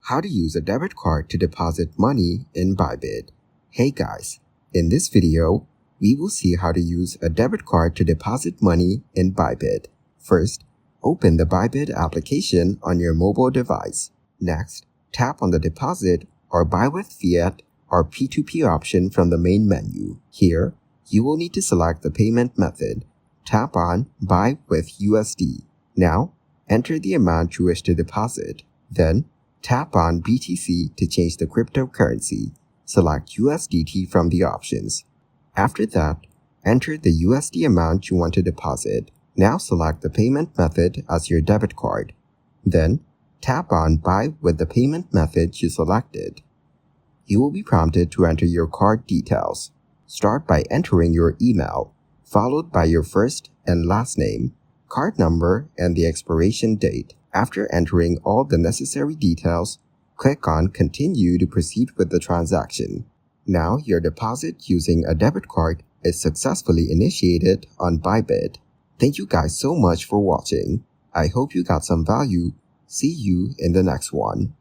How to use a debit card to deposit money in ByBit. Hey guys, in this video, we will see how to use a debit card to deposit money in ByBit. First, open the ByBit application on your mobile device. Next, tap on the deposit or buy with fiat or P2P option from the main menu. Here, you will need to select the payment method. Tap on Buy with USD. Now, enter the amount you wish to deposit. Then, tap on BTC to change the cryptocurrency. Select USDT from the options. After that, enter the USD amount you want to deposit. Now select the payment method as your debit card. Then, tap on Buy with the payment method you selected. You will be prompted to enter your card details. Start by entering your email, followed by your first and last name, card number, and the expiration date. After entering all the necessary details, click on Continue to proceed with the transaction. Now your deposit using a debit card is successfully initiated on ByBit. Thank you guys so much for watching. I hope you got some value. See you in the next one.